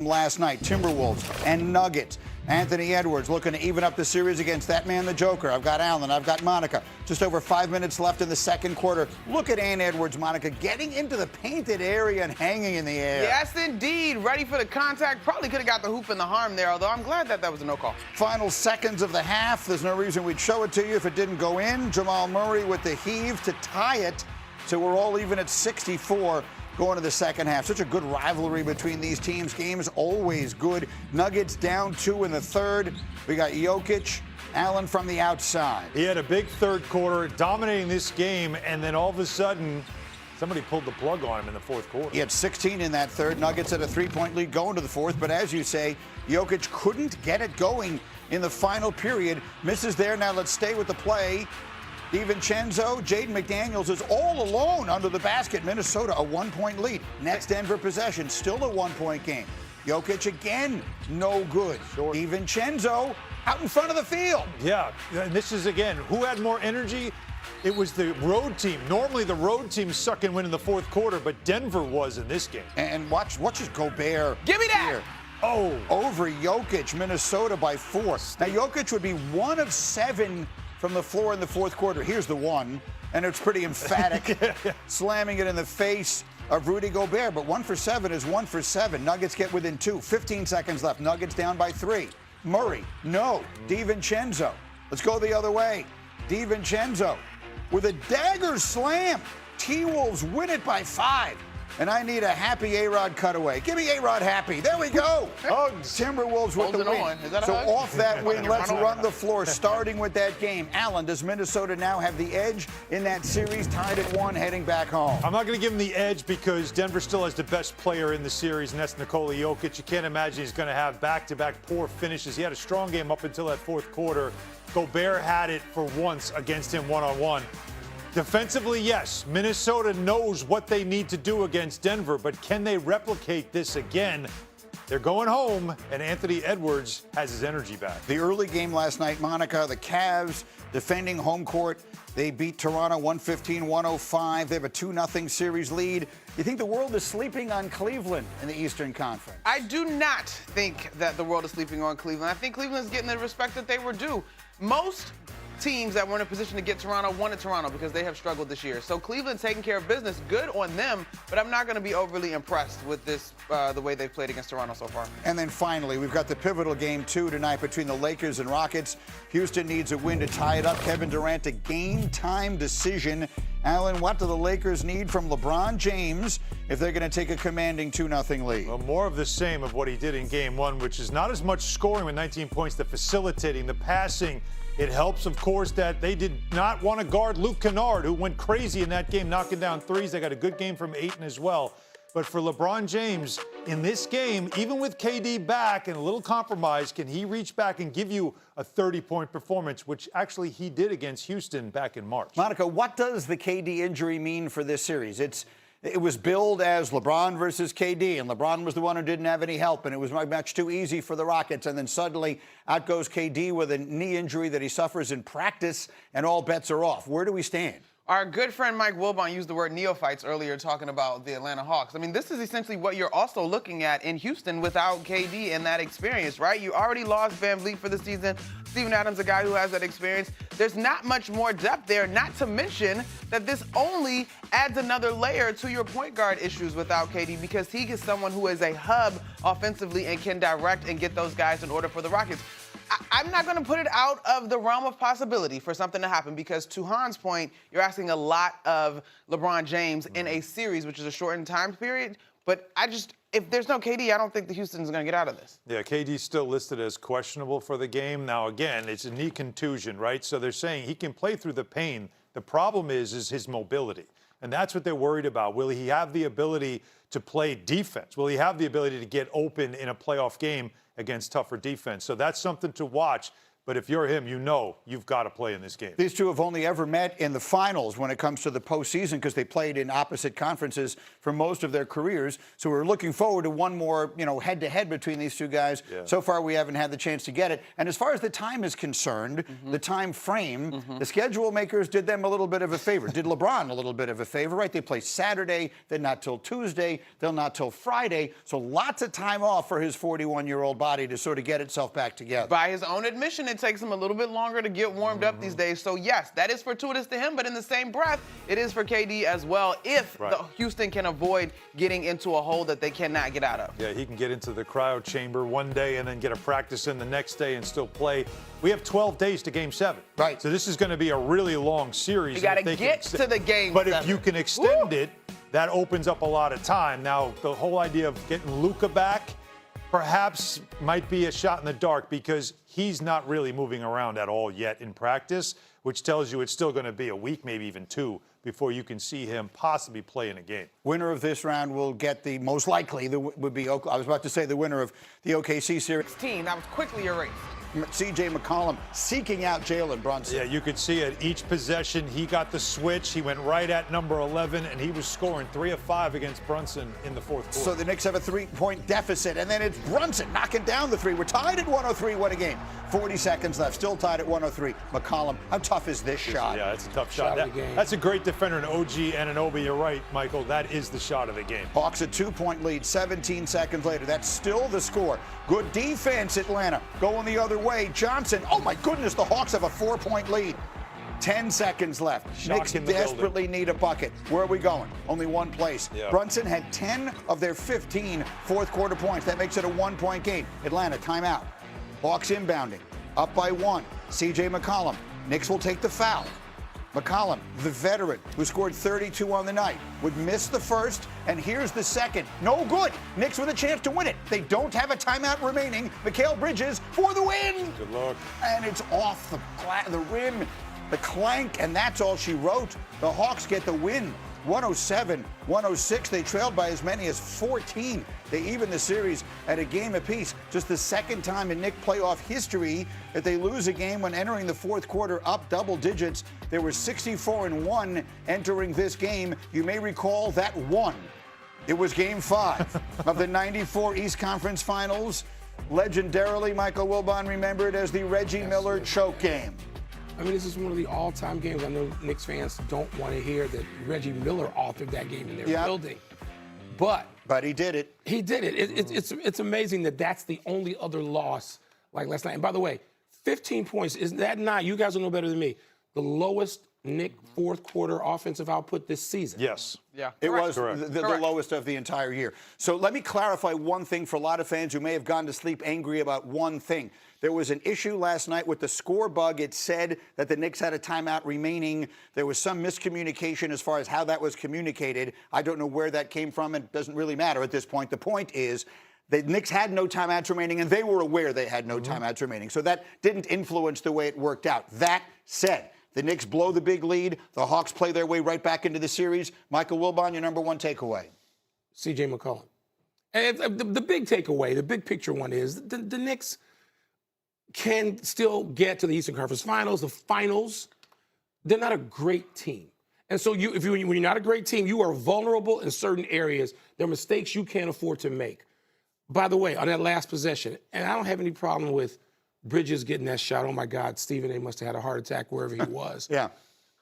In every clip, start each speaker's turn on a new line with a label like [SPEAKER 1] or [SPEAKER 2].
[SPEAKER 1] Last night, Timberwolves and Nuggets. Anthony Edwards looking to even up the series against that man, the Joker. I've got Allen, I've got Monica. Just over 5 minutes left in the second quarter. Look at Edwards, Monica, getting into the painted area and hanging in the air.
[SPEAKER 2] Yes, indeed. Ready for the contact. Probably could have got the hoop and the harm there, although I'm glad that was a no call.
[SPEAKER 1] Final seconds of the half. There's no reason we'd show it to you if it didn't go in. Jamal Murray with the heave to tie it. So we're all even at 64. Going to the second half. Such a good rivalry between these teams. Games always good. Nuggets down 2 in the third. We got Jokic, Allen from the outside.
[SPEAKER 3] He had a big third quarter, dominating this game, and then all of a sudden, somebody pulled the plug on him in the fourth quarter.
[SPEAKER 1] He had 16 in that third. Nuggets had a 3-point lead going to the fourth. But as you say, Jokic couldn't get it going in the final period. Misses there. Now let's stay with the play. DiVincenzo, Jaden McDaniels is all alone under the basket. Minnesota, a 1-point lead. Next Denver possession, still a 1-point game. Jokic again, no good.
[SPEAKER 3] Short.
[SPEAKER 1] DiVincenzo out in front of the field.
[SPEAKER 3] Yeah, and this is, again, who had more energy? It was the road team. Normally the road team suck and win in the fourth quarter, but Denver was in this game.
[SPEAKER 1] And watch his Gobert.
[SPEAKER 2] Give me that!
[SPEAKER 1] Here.
[SPEAKER 3] Oh.
[SPEAKER 1] Over Jokic, Minnesota by 4. Now, Jokic would be 1 of 7 from the floor in the fourth quarter. Here's the one, and it's pretty emphatic, slamming it in the face of Rudy Gobert. But 1 for 7 is 1 for 7. Nuggets get within 2. 15 seconds left. Nuggets down by 3. Murray, no. DiVincenzo. Let's go the other way. DiVincenzo with a dagger slam. T-Wolves win it by 5. And I need a happy A-Rod cutaway. Give me A-Rod happy. There we go. Hugs. Timberwolves with the win. So off that win, let's run the floor, starting with that game. Allen, does Minnesota now have the edge in that series, tied at 1, heading back home?
[SPEAKER 3] I'm not going to give him the edge because Denver still has the best player in the series, and that's Nikola Jokic. You can't imagine he's going to have back-to-back poor finishes. He had a strong game up until that fourth quarter. Gobert had it for once against him one-on-one. Defensively, yes, Minnesota knows what they need to do against Denver, but can they replicate this again? They're going home, and Anthony Edwards has his energy back.
[SPEAKER 1] The early game last night, Monica, the Cavs defending home court. They beat Toronto 115-105. They have a 2-0 series lead. You think the world is sleeping on Cleveland in the Eastern Conference?
[SPEAKER 2] I do not think that the world is sleeping on Cleveland. I think Cleveland is getting the respect that they were due. Most teams that were in a position to get Toronto wanted Toronto because they have struggled this year. So Cleveland's taking care of business. Good on them, but I'm not going to be overly impressed with this, the way they've played against Toronto so far.
[SPEAKER 1] And then finally, we've got the pivotal game 2 tonight between the Lakers and Rockets. Houston needs a win to tie it up. Kevin Durant, a game-time decision. Allen, what do the Lakers need from LeBron James if they're going to take a commanding 2-0 lead?
[SPEAKER 3] Well, more of the same of what he did in game 1, which is not as much scoring with 19 points, the facilitating, the passing. It helps, of course, that they did not want to guard Luke Kennard, who went crazy in that game, knocking down threes. They got a good game from Ayton as well. But for LeBron James, in this game, even with KD back and a little compromise, can he reach back and give you a 30-point performance, which actually he did against Houston back in March?
[SPEAKER 1] Monica, what does the KD injury mean for this series? It was billed as LeBron versus KD, and LeBron was the one who didn't have any help, and it was much too easy for the Rockets. And then suddenly out goes KD with a knee injury that he suffers in practice, and all bets are off. Where do we stand?
[SPEAKER 2] Our good friend Mike Wilbon used the word neophytes earlier talking about the Atlanta Hawks. I mean, this is essentially what you're also looking at in Houston without KD and that experience, right? You already lost Van Vliet for the season. Steven Adams, a guy who has that experience. There's not much more depth there, not to mention that this only adds another layer to your point guard issues without KD because he is someone who is a hub offensively and can direct and get those guys in order for the Rockets. I'm not going to put it out of the realm of possibility for something to happen because, to Hahn's point, you're asking a lot of LeBron James in a series, which is a shortened time period. But if there's no KD, I don't think the Houston's going to get out of this.
[SPEAKER 3] Yeah, KD's still listed as questionable for the game. Now, again, it's a knee contusion, right? So they're saying he can play through the pain. The problem is his mobility. And that's what they're worried about. Will he have the ability to play defense? Will he have the ability to get open in a playoff game against tougher defense? So that's something to watch. But if you're him, you know you've got to play in this game.
[SPEAKER 1] These two have only ever met in the finals when it comes to the postseason because they played in opposite conferences for most of their careers. So we're looking forward to one more, head-to-head between these two guys.
[SPEAKER 3] Yeah.
[SPEAKER 1] So far, we haven't had the chance to get it. And as far as the time is concerned, the time frame, the schedule makers did them a little bit of a favor. Did LeBron a little bit of a favor, right? They play Saturday, then not till Tuesday, then not till Friday. So lots of time off for his 41-year-old body to sort of get itself back together.
[SPEAKER 2] By his own admission, it takes him a little bit longer to get warmed up these days. So, yes, that is fortuitous to him, but in the same breath, it is for KD as well if the Houston can avoid getting into a hole that they cannot get out of.
[SPEAKER 3] Yeah, he can get into the cryo chamber one day and then get a practice in the next day and still play. We have 12 days to Game 7.
[SPEAKER 1] Right.
[SPEAKER 3] So this is going to be a really long series.
[SPEAKER 2] You got to get to the Game 7.
[SPEAKER 3] But if you can extend it, that opens up a lot of time. Now, the whole idea of getting Luka back perhaps might be a shot in the dark because he's not really moving around at all yet in practice, which tells you it's still going to be a week, maybe even two, before you can see him possibly play in a game.
[SPEAKER 1] Winner of this round will get the most likely, would be, I was about to say the winner of the OKC series.
[SPEAKER 2] 16, that was quickly erased.
[SPEAKER 1] C.J. McCollum seeking out Jalen Brunson.
[SPEAKER 3] Yeah, you could see it. Each possession, he got the switch. He went right at number 11, and he was scoring 3 of 5 against Brunson in the fourth quarter.
[SPEAKER 1] So the Knicks have a 3-point deficit, and then it's Brunson knocking down the three. We're tied at 103. What a game. 40 seconds left. Still tied at 103. McCollum, how tough is this shot?
[SPEAKER 3] Yeah, it's a tough shot. That's a great defender in OG Anunoby. You're right, Michael. That is the shot of the game.
[SPEAKER 1] Hawks a 2-point lead. 17 seconds later. That's still the score. Good defense, Atlanta. Going the other way. Johnson. Oh, my goodness. The Hawks have a 4-point lead. 10 seconds left. Knicks desperately need a bucket. Where are we going? Only one place.
[SPEAKER 3] Yeah.
[SPEAKER 1] Brunson had 10 of their 15 fourth-quarter points. That makes it a 1-point game. Atlanta, timeout. Hawks inbounding. Up by 1. C.J. McCollum. Knicks will take the foul. McCollum, the veteran, who scored 32 on the night, would miss the first, and here's the second. No good. Knicks with a chance to win it. They don't have a timeout remaining. Mikal Bridges for the win.
[SPEAKER 3] Good luck.
[SPEAKER 1] And it's off the rim, the clank, and that's all she wrote. The Hawks get the win. 107-106. They trailed by as many as 14. They even the series at a game apiece. Just the second time in Knicks playoff history that they lose a game when entering the fourth quarter up double digits. They were 64-1 entering this game. You may recall that one. It was Game 5 of the '94 East Conference Finals. Legendarily, Michael Wilbon remembered as the Reggie Miller choke game.
[SPEAKER 4] I mean, this is one of the all-time games. I know Knicks fans don't want to hear that Reggie Miller authored that game in their building. But
[SPEAKER 1] he did it.
[SPEAKER 4] He did it. It's amazing that that's the only other loss like last night. And by the way, 15 points, is that not, you guys will know better than me, the lowest Knicks fourth quarter offensive output this season?
[SPEAKER 3] Yes.
[SPEAKER 2] Yeah.
[SPEAKER 1] It was the lowest of the entire year. So let me clarify one thing for a lot of fans who may have gone to sleep angry about one thing. There was an issue last night with the score bug. It said that the Knicks had a timeout remaining. There was some miscommunication as far as how that was communicated. I don't know where that came from. It doesn't really matter at this point. The point is the Knicks had no timeouts remaining, and they were aware they had no timeouts remaining. So that didn't influence the way it worked out. That said, the Knicks blow the big lead. The Hawks play their way right back into the series. Michael Wilbon, your number one takeaway.
[SPEAKER 4] C.J. McCollum. And the big takeaway, the big picture one is the Knicks can still get to the Eastern Conference Finals, the finals. They're not a great team. And so when you're not a great team, you are vulnerable in certain areas. There are mistakes you can't afford to make. By the way, on that last possession, and I don't have any problem with Bridges getting that shot. Oh, my God, Stephen A. must have had a heart attack wherever he was.
[SPEAKER 1] Yeah.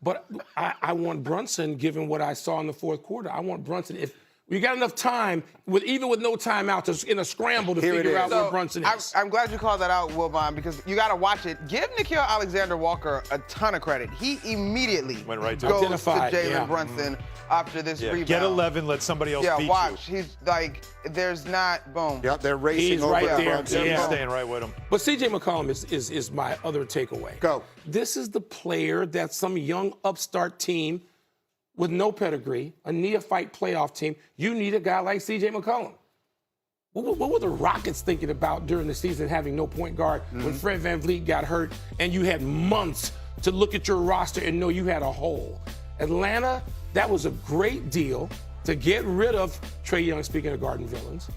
[SPEAKER 4] But I want Brunson, given what I saw in the fourth quarter, I want Brunson, if we got enough time, even with no timeout, in a scramble to figure out where Brunson is.
[SPEAKER 2] I'm glad you called that out, Wilbon, because you got to watch it. Give Nickeil Alexander-Walker a ton of credit. He immediately
[SPEAKER 3] went right to
[SPEAKER 2] goes
[SPEAKER 4] identified,
[SPEAKER 2] to Jalen Brunson after this rebound.
[SPEAKER 3] Get 11, let somebody else beat
[SPEAKER 2] watch.
[SPEAKER 3] you.
[SPEAKER 2] He's like, there's not, boom.
[SPEAKER 1] Yep, they're racing
[SPEAKER 4] He's
[SPEAKER 1] over
[SPEAKER 4] right there.
[SPEAKER 1] Brunson.
[SPEAKER 3] He's staying right with him.
[SPEAKER 4] But C.J. McCollum is my other takeaway.
[SPEAKER 1] Go.
[SPEAKER 4] This is the player that some young upstart team with no pedigree, a neophyte playoff team, you need a guy like C.J. McCollum. What were the Rockets thinking about during the season having no point guard when Fred VanVleet got hurt and you had months to look at your roster and know you had a hole? Atlanta, that was a great deal. to get rid of Trae Young, speaking of Garden Villains,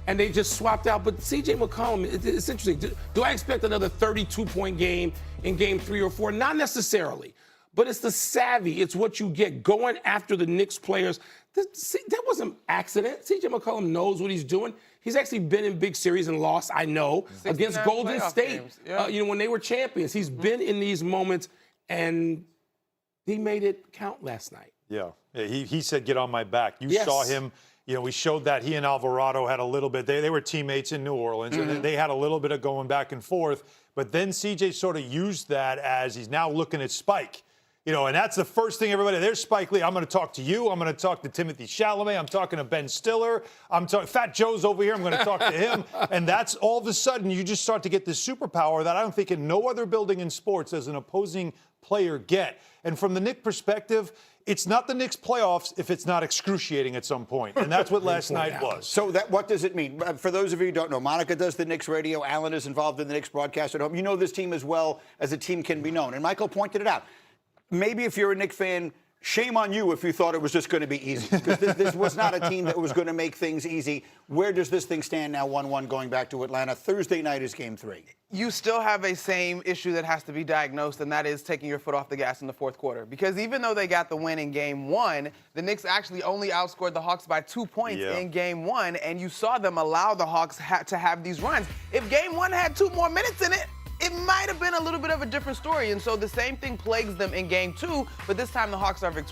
[SPEAKER 4] and they just swapped out. But C.J. McCollum, it's interesting. Do I expect another 32-point game in game 3 or 4? Not necessarily. But it's the savvy. It's what you get going after the Knicks players. That wasn't accident. C.J. McCollum knows what he's doing. He's actually been in big series and lost, I know, against Golden State. When they were champions. He's been in these moments, and he made it count last night.
[SPEAKER 3] Yeah, he said, get on my back. You saw him. We showed that he and Alvarado had a little bit. They were teammates in New Orleans, and they had a little bit of going back and forth. But then CJ sort of used that as he's now looking at Spike. And that's the first thing everybody, there's Spike Lee. I'm going to talk to you. I'm going to talk to Timothy Chalamet. I'm talking to Ben Stiller. I'm talking, Fat Joe's over here. I'm going to talk to him. And that's all of a sudden, you just start to get this superpower that I don't think in no other building in sports does an opposing player get. And from the Knicks perspective, it's not the Knicks playoffs if it's not excruciating at some point. And that's what last night was.
[SPEAKER 1] So what does it mean? For those of you who don't know, Monica does the Knicks radio. Alan is involved in the Knicks broadcast at home. You know this team as well as a team can be known. And Michael pointed it out. Maybe if you're a Knicks fan, shame on you if you thought it was just going to be easy. Because this was not a team that was going to make things easy. Where does this thing stand now, 1-1 going back to Atlanta? Thursday night is game 3.
[SPEAKER 2] You still have a same issue that has to be diagnosed, and that is taking your foot off the gas in the fourth quarter. Because even though they got the win in game 1, the Knicks actually only outscored the Hawks by 2 points in game 1, and you saw them allow the Hawks to have these runs. If game 1 had 2 more minutes in it, it might have been a little bit of a different story. And so the same thing plagues them in game 2, but this time the Hawks are victorious.